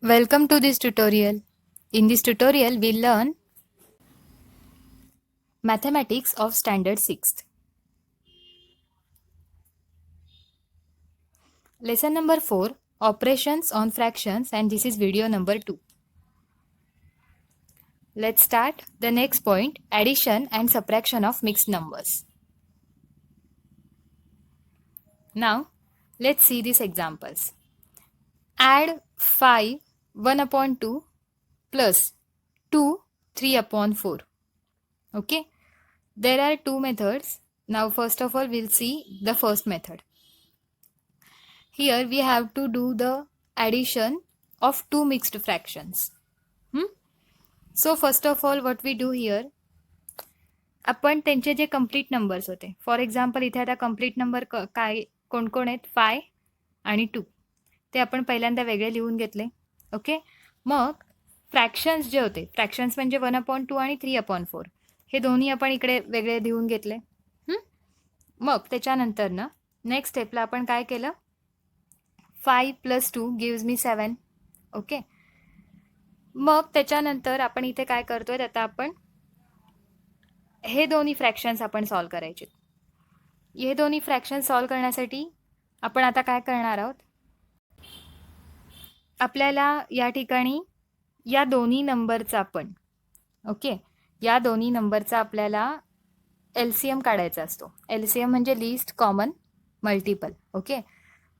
Welcome to this tutorial. In this tutorial, we'll learn mathematics of standard 6th. Lesson number 4, operations on fractions, and this is video number 2. Let's start the next point, addition and subtraction of mixed numbers. Now, let's see these examples. Add 5 1 upon 2 plus 2 3 upon 4. Okay, there are two methods. Now, first of all, we'll see the first method. Here we have to do the addition of two mixed fractions. So first of all, what we do here, आपण त्यांचे जे complete numbers होते, for example इथे आता complete number काय कोण कोण आहेत 5 आणि 2, ते आपण पहिल्यांदा वेगळे लिहून घेतले. ओके, मग फ्रॅक्शन्स जे होते, फ्रॅक्शन्स म्हणजे 1/2 आणि 3/4, हे दोन्ही आपण इकडे वेगळे लिहून घेतले. मग त्याच्यानंतर ना नेक्स्ट स्टेपला आपण काय केलं, 5 + 2 gives me 7. ओके, मग त्याच्यानंतर आपण इथे काय करतोय, आता आपण हे दोन्ही फ्रॅक्शन्स आपण सॉल्व करायचे. हे दोन्ही फ्रॅक्शन सॉल्व करण्यासाठी आपण आता काय करणार आहोत, आपल्याला या ठिकाणी या दोन्ही नंबरचा आपण या दोन्ही नंबरचा आपल्याला LCM काढायचा असतो. LCM म्हणजे लिस्ट कॉमन मल्टिपल. ओके,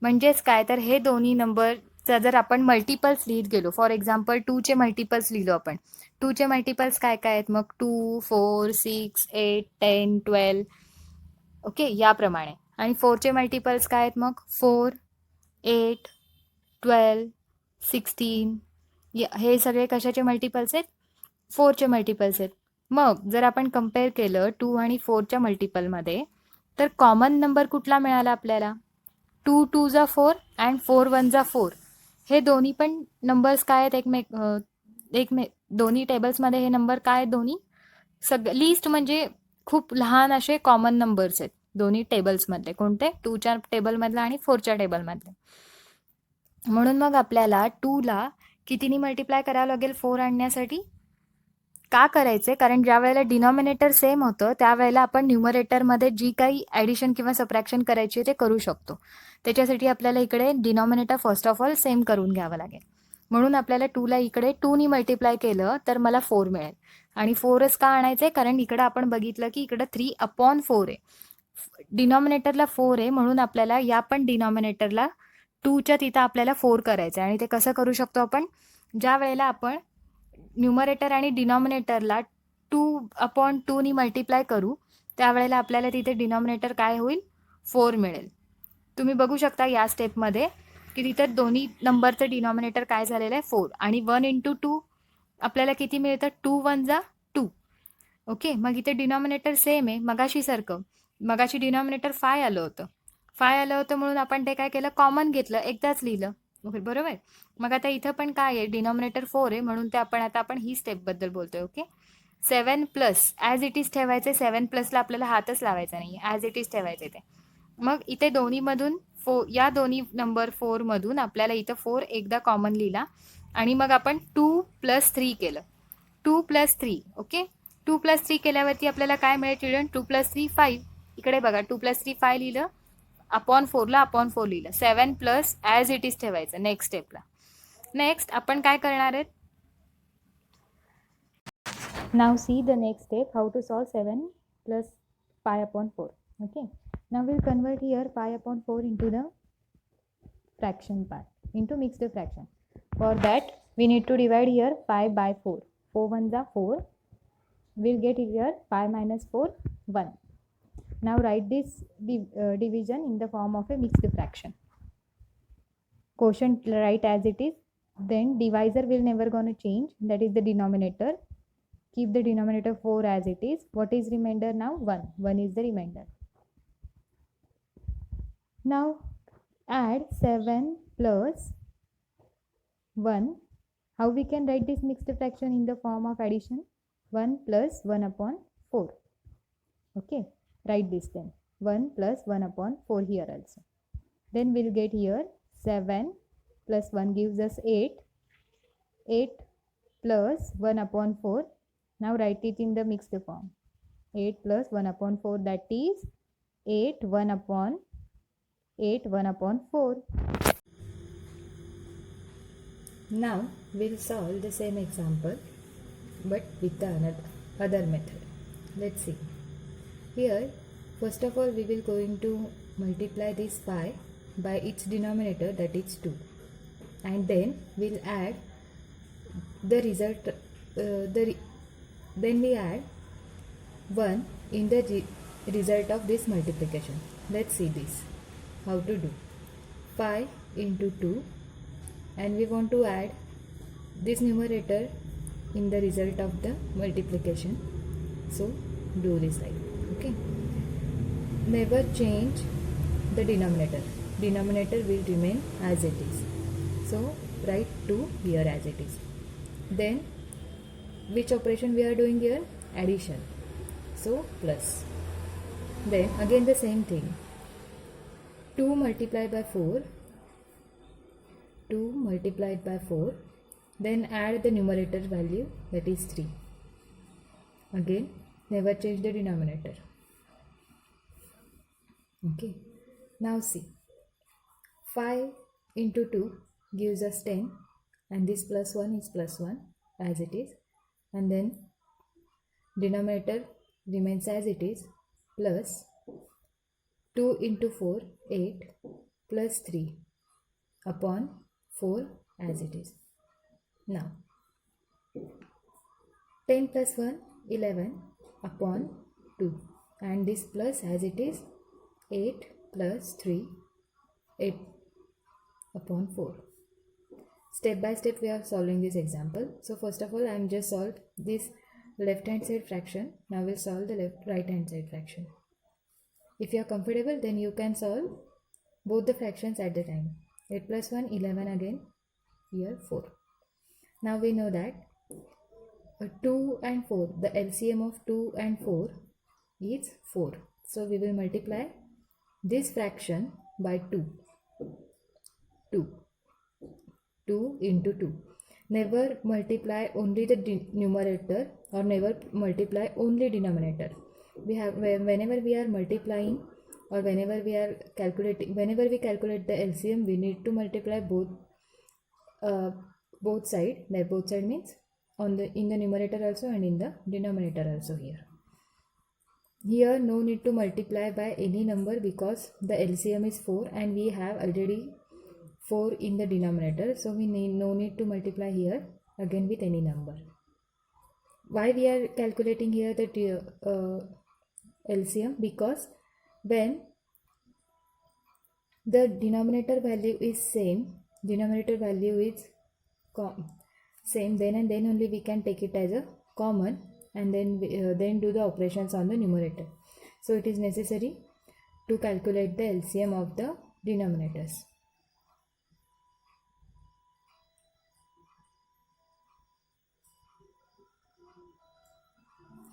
म्हणजेच काय, तर हे दोन्ही नंबरचा जर आपण मल्टिपल्स लिहित गेलो, फॉर एक्झाम्पल 2चे मल्टिपल्स लिहिलो आपण, 2चे मल्टिपल्स काय काय आहेत, मग 2 4 6 8 10 12. ओके, याप्रमाणे. आणि 4चे मल्टिपल्स काय आहेत, मग 4 8 12 16. हे सगळे कशाचे मल्टिपल्स आहेत, 4चे मल्टिपल्स आहेत. मग जर आपण कम्पेअर केलं 2 आणि 4च्या मल्टिपलमध्ये, तर कॉमन नंबर कुठला मिळाला आपल्याला, 2 2 जा 4 अँड 4 1 जा 4. हे दोन्ही पण नंबर्स काय आहेत, दोन्ही टेबल्समध्ये हे नंबर काय आहेत, दोन्ही लिस्ट म्हणजे खूप लहान असे कॉमन नंबर्स आहेत दोन्ही टेबल्समधले. कोणते, 2च्या टेबलमधला आणि 4च्या टेबलमधले. म्हणून मग आपल्याला 2ला कितीनी मल्टिप्लाय करावं लागेल 4 आणण्यासाठी. का करायचे, कारण ज्या वेळेला डिनॉमिनेटर सेम होतं त्यावेळेला आपण न्यूमरेटरमध्ये जी काही ॲडिशन किंवा सबट्रॅक्शन करायची ते करू शकतो. त्याच्यासाठी आपल्याला इकडे denominator first of all same करून घ्यावं लागेल. म्हणून आपल्याला 2ला इकडे 2नी मल्टिप्लाय केलं तर मला 4 मिळेल. आणि 4च का आणायचे, कारण इकडं आपण बघितलं की इकडं 3/4 आहे, डिनॉमिनेटरला 4 आहे, म्हणून आपल्याला या पण डिनॉमिनेटरला 2च्या तिथं आपल्याला 4 करायचं आहे. आणि ते कसं करू शकतो आपण, ज्या वेळेला आपण न्यूमरेटर आणि डिनॉमिनेटरला 2/2नी मल्टिप्लाय करू त्यावेळेला आपल्याला तिथे डिनॉमिनेटर काय होईल, 4 मिळेल. तुम्ही बघू शकता या स्टेपमध्ये की तिथं दोन्ही नंबरचं डिनॉमिनेटर काय झालेलं आहे, 4. आणि 1 × 2 आपल्याला किती मिळतं, 2 1 जा 2. ओके, मग इथे डिनॉमिनेटर सेम आहे मगाशी डिनॉमिनेटर 5 आलं होतं म्हणून आपण ते काय केलं, कॉमन घेतलं, एकदाच लिहिलं. बरोबर. मग आता इथं पण काय आहे, डिनॉमिनेटर 4 आहे, म्हणून ते आपण ही स्टेपबद्दल बोलतोय. Okay, 7 plus as it is ठेवायचे, 7 प्लसला आपल्याला हातच लावायचा नाही, ॲज इट इज ठेवायचे ते. मग इथे दोन्हीमधून या दोन्ही नंबर 4मधून आपल्याला इथं 4 एकदा कॉमन लिहिला आणि मग आपण 2 + 3 केलं, 2 + 3. ओके, 2 + 3 केल्यावरती आपल्याला काय मिळेल चिल्ड्रन, 2 + 3 5. इकडे बघा, 2 + 3 5 लिहिलं, /4ला /4 लिहिलं, 7 प्लस ॲज इट इज ठेवायचं नेक्स्ट स्टेपला. नेक्स्ट आपण काय करणार आहेत, now see the next step, how to solve 7 + π/4. Okay, now we'll convert here π/4 into the fraction part, into mixed fraction. For that we need to divide here 5 by 4. 4 1 जा 4. We'll get here 5 - 4 1. Now write this division in the form of a mixed fraction. Quotient write as it is, then divisor will never gonna change, that is the denominator. Keep the denominator 4 as it is. What is remainder now, 1. 1 is the remainder. Now add 7 plus 1. How we can write this mixed fraction in the form of addition, 1 plus 1/4. Okay, write this then, 1 plus 1/4 here also. Then we'll get here 7 plus 1 gives us 8. 8 plus 1 upon 4. Now write it in the mixed form. 8 plus 1 upon 4, that is 8 1 upon 4. Now we'll solve the same example but with the other method. Let's see. Here first of all we will going to multiply this 5 by its denominator, that is 2, and then we'll add the result then we add 1 in the result of this multiplication. Let's see this how to do. 5 into 2, and we want to add this numerator in the result of the multiplication, so do this like, okay. Never change the denominator will remain as it is, so write 2 here as it is. Then which operation we are doing here? Addition, so plus. Then again the same thing, 2 multiplied by 4, then add the numerator value, that is 3. Again never change the denominator. Okay, now see, 5 into 2 gives us 10, and this plus 1 is plus 1 as it is, and then denominator remains as it is, plus 2 into 4 8 plus 3 upon 4 as it is. Now 10 plus 1 11 upon 2, and this plus as it is, 8 plus 3 8 upon 4. Step by step we are solving this example. So first of all I am just solved this left hand side fraction. Now we'll solve the right hand side fraction. If you are comfortable, then you can solve both the fractions at the time. 8 plus 1 11, again here 4. Now we know that 2 and 4, the LCM of 2 and 4 is 4. So we will multiply this fraction by 2 into 2. Never multiply only the numerator, or never multiply only denominator. We have, whenever we are multiplying or whenever we are calculating, whenever we calculate the LCM, we need to multiply both side. That both side means in the numerator also and in the denominator also. Here no need to multiply by any number because the LCM is 4 and we have already 4 in the denominator, so we no need to multiply here again with any number. Why we are calculating here the LCM? Because when the denominator value is same, then and then only we can take it as a common, and then do the operations on the numerator. So it is necessary to calculate the LCM of the denominators.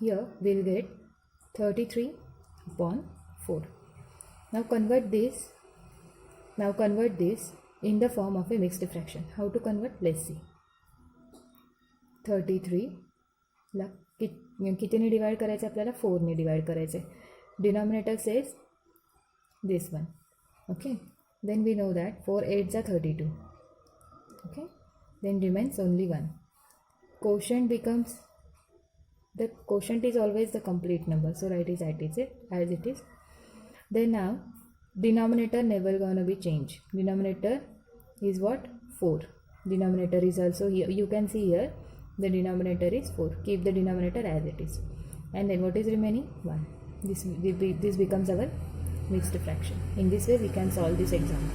Here we will get 33 upon 4. Now convert this in the form of a mixed fraction. How to convert? Let's see. 33 ला कितीने divide करायचे आपल्याला? 4 ने divide करायचे. Denominator says this one. Okay, then we know that 4 8s are 32. Okay, then remains only 1. Quotient becomes, the quotient is always the complete number, so write it as it is. Then now denominator never gonna be changed. Denominator is what? 4. Denominator is also here. You can see here the denominator is 4. Keep the denominator as it is, and then what is remaining? 1. This becomes our mixed fraction. In this way we can solve this example.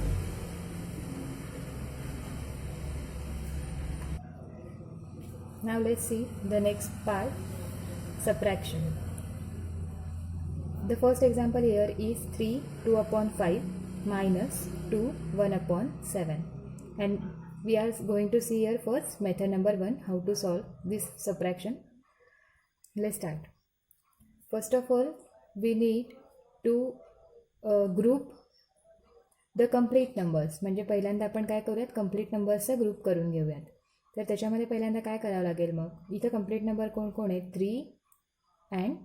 Now let's see the next part, subtraction. The first example here is 3 2 upon 5 minus 2 1 upon 7, and we are going to see here first method number 1, how to solve this subtraction. Let's start. First of all we need to group the complete numbers. म्हणजे पहिल्यांदा आपण काय करूयात, complete numbers group करून घेऊयात. तर त्याच्यामध्ये पहिल्यांदा काय करावं लागेल मग, इथं कंप्लीट नंबर कोण कोण आहे, 3 and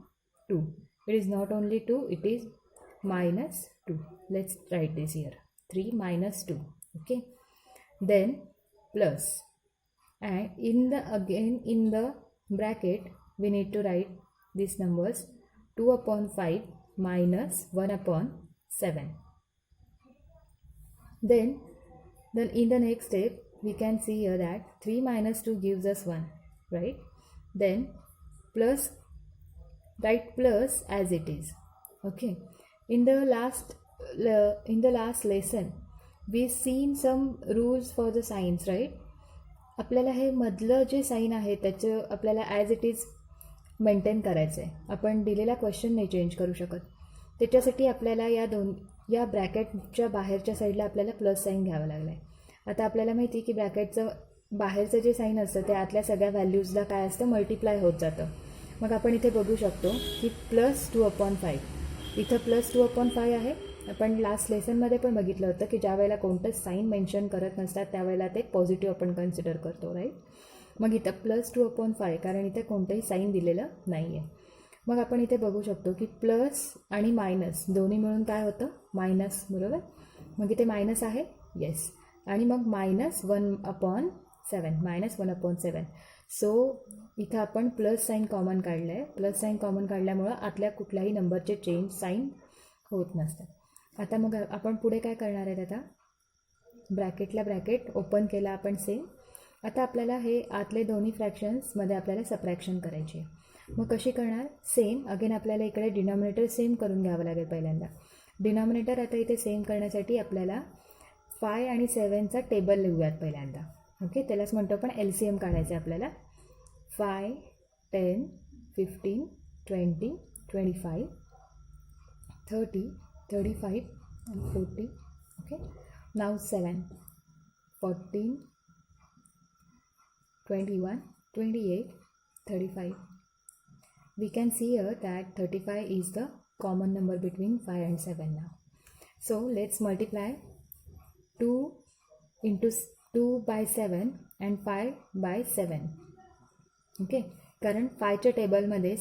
2. It is not only 2, it is -2. Let's write this here, 3 - 2. Okay, then plus, and in the bracket we need to write these numbers, 2/5 minus 1/7. Then in the next step we can see here that 3 minus 2 gives us 1, right? Then plus, write plus as it is. Okay, in the last lesson we seen some rules for the signs, right? आपल्याला हे मधलं जे sign आहे त्याचं आपल्याला as it is maintain करायचं आहे. आपण दिलेला question नाही चेंज करू शकत. त्याच्यासाठी आपल्याला या ब्रॅकेटच्या बाहेरच्या साईडला आपल्याला प्लस साईन घ्यावं लागलं आहे. आता आपल्याला माहिती की ब्रॅकेटचं बाहेरचं जे साईन असतं ते आतल्या सगळ्या व्हॅल्यूजला काय असतं, मल्टिप्लाय होत जातं. मग आपण इथे बघू शकतो की +2/5, इथं +2/5 आहे. आपण लास्ट लेसनमध्ये पण बघितलं होतं की ज्या वेळेला कोणतंच साईन मेन्शन करत नसतात त्यावेळेला ते पॉझिटिव्ह आपण कन्सिडर करतो, राईट? मग इथं +2/5 कारण इथे कोणतंही साईन दिलेलं नाही आहे. मग आपण इथे बघू शकतो की प्लस आणि मायनस दोन्ही मिळून काय होतं, मायनस, बरोबर? मग इथे मायनस आहे, येस. आणि मग -1/7. सो इथं आपण प्लस साईन कॉमन काढलं आहे. प्लस साईन कॉमन काढल्यामुळं आतल्या कुठल्याही नंबरचे चेंज साईन होत नसतात. आता मग आपण पुढे काय करणार आहेत, आता ब्रॅकेटला ब्रॅकेट ओपन केला आपण सेम. आता आपल्याला हे आतले दोन्ही फ्रॅक्शन्समध्ये आपल्याला सबट्रॅक्शन करायची आहे. मग कशी करणार, सेम अगेन आपल्याला इकडे डिनॉमिनेटर सेम करून घ्यावं लागेल. पहिल्यांदा डिनॉमिनेटर आता इथे सेम करण्यासाठी आपल्याला 5 आणि 7चा टेबल लिहूयात पहिल्यांदा. ओके, त्यालाच म्हणतो आपण LCM काढायचं आहे आपल्याला. 5, 10, 15, 20, 25, 30, 35 and 40. Okay, now 7, 14, 21, 28, 35. We can see here that 35 is the common number between 5 and 7 now. So let's multiply 2 into 2/7 and 5/7. Okay, कारण 5च्या टेबलमध्ये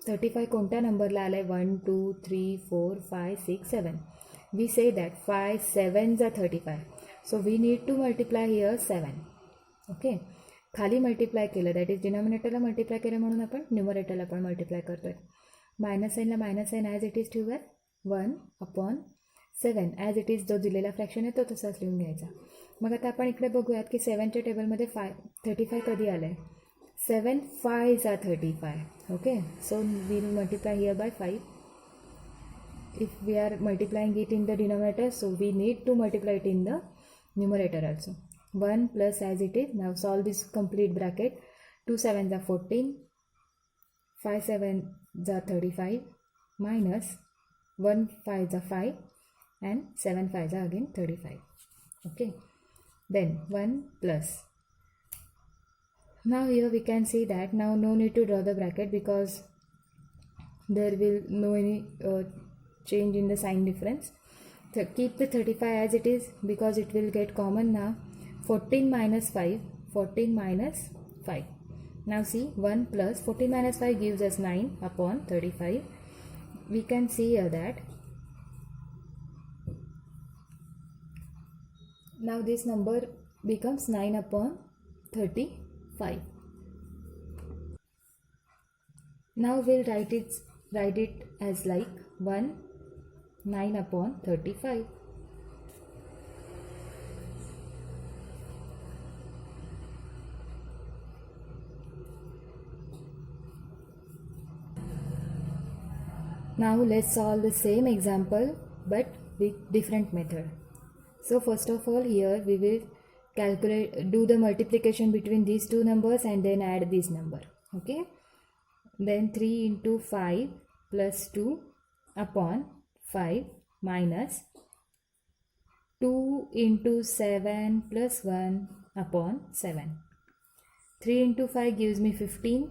35 कोणत्या नंबरला आलं आहे, 1 2 3 4 5 6 7. We say that 5 7 are 35. So we need to multiply here 7. Okay, खाली multiply केलं, that is डिनॉमिनेटरला multiply केलं म्हणून आपण न्यूमरेटरला पण मल्टिप्लाय करतो आहे. मायनस साईनला minus sign as it is ठेवूयात, 1/7 ॲज इट इज जो दिलेला फ्रॅक्शन आहे तो तसाच लिहून घ्यायचा. मग आता आपण इकडे बघूयात की 7च्या टेबलमध्ये 35 कधी आलं आहे, 7 5s are 35. Okay, so we will multiply here by 5. If we are multiplying it in the denominator, so we need to multiply it in the numerator also. 1 plus as it is. Now solve this complete bracket. 2 7s are 14, 5 7s are 35, minus 1 5s are 5 and 7 5s are again 35. Okay, then 1 plus. Now here we can see that now no need to draw the bracket because there will no any change in the sign difference. Keep the 35 as it is because it will get common now. 14 minus 5, 14 minus 5. Now see, 1 plus 14 minus 5 gives us 9/35. We can see here that now this number becomes 9/35. Now we'll write it as like 1 9/35. Now let's solve the same example but with different method. So first of all, here we will do the multiplication between these two numbers and then add this number. Okay, then 3 into 5 plus 2/5 minus 2 into 7 plus 1/7. 3 into 5 gives me 15,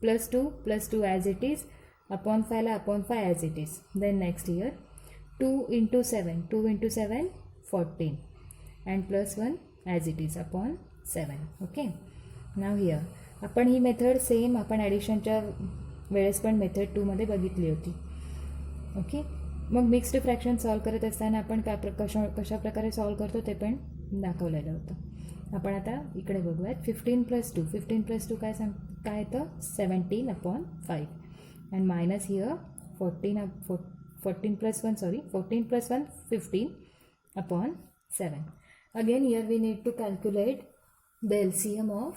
plus 2 as it is, upon 5 as it is. Then next here 2 into 7 14 and plus 1 as it is upon 7. Okay. Now here आपण ही method same आपण ॲडिशनच्या वेळेस पण method 2मध्ये बघितली होती. Okay. मग mixed fraction solve करत असताना आपण कशा प्रकारे सॉल्व करतो ते पण दाखवलेलं होतं. आपण आता इकडे बघूयात. 15+2 काय येतं 17/5 and minus here 14 + 1 15/7. Again here we need to calculate the LCM of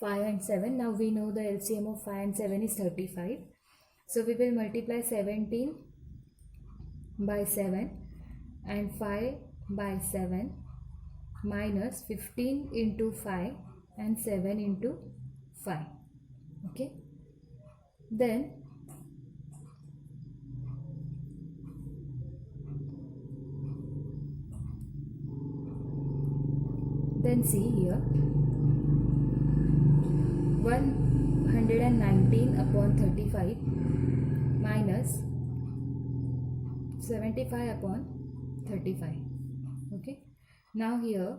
5 and 7. Now we know the LCM of 5 and 7 is 35. So we will multiply 17 by 7 and 5 by 7 minus 15 into 5 and 7 into 5. Okay. Then see here 119/35 minus 75/35. Okay. Now here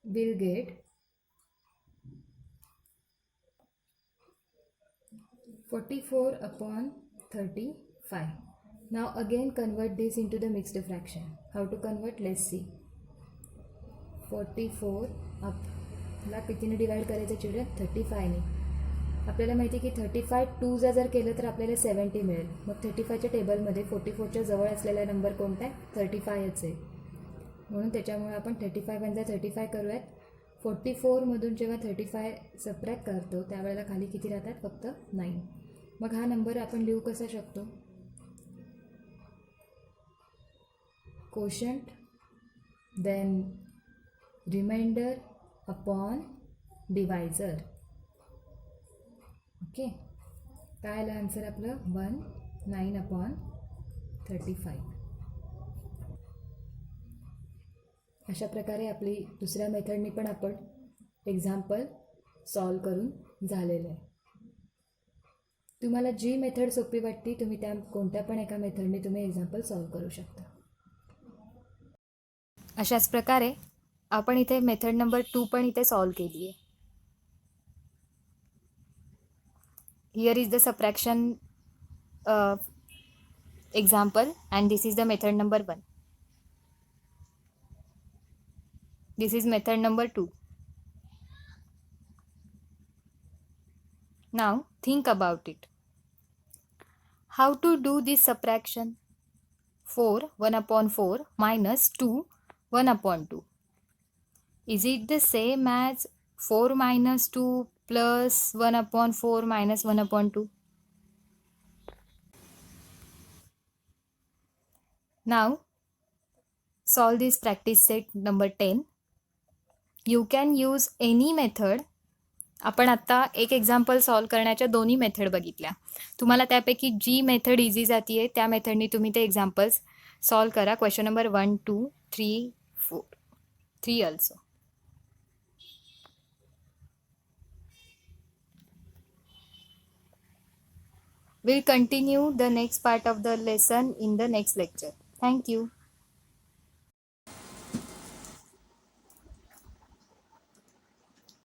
we'll get 44/35. Now again convert this into the mixed fraction. How to convert? Let's see. 44 ला कितीने divide करायचं children 35ने. आपल्याला माहिती आहे की 35 2 जर केलं तर आपल्याला 70 मिळेल. मग 35च्या टेबलमध्ये 44च्या जवळ असलेला नंबर कोणता आहे 35च आहे. म्हणून त्याच्यामुळे आपण 35 × 35 करूयात. 44मधून जेव्हा 35 सबट्रॅक्ट करतो त्यावेळेला खाली किती राहतात फक्त 9. मग हा नंबर आपण लिहू कसा शकतो quotient then remainder upon divisor. Okay. काय आलं आन्सर आपलं 19/35. अशा प्रकारे आपली दुसऱ्या मेथडनी पण आपण एक्झाम्पल सॉल्व करून झालेलं आहे. तुम्हाला जी मेथड सोपी वाटते तुम्ही त्या कोणत्या पण एका मेथडने तुम्ही एक्झाम्पल सॉल्व करू शकता. अशाच प्रकारे आपण इथे मेथड नंबर 2 पण इथे सॉल्व केली आहे. Here is the subtraction example and this is the method number 1. This is method number 2. Now think about it. How to do this subtraction? 4 1/4 minus 2 1/2. Is it the same as 4 minus 2 plus 1/4 minus 1/2? Now solve this practice set number 10. You can use any method. आपण आता एक example solve करण्याच्या दोन्ही method बघितल्या. तुम्हाला त्यापैकी जी method easy जाती आहे त्या मेथडनी तुम्ही ते एक्झाम्पल्स सॉल्व करा. Question number 1 2 3 4 3 also. We'll continue the next part of the lesson in the next lecture. Thank you.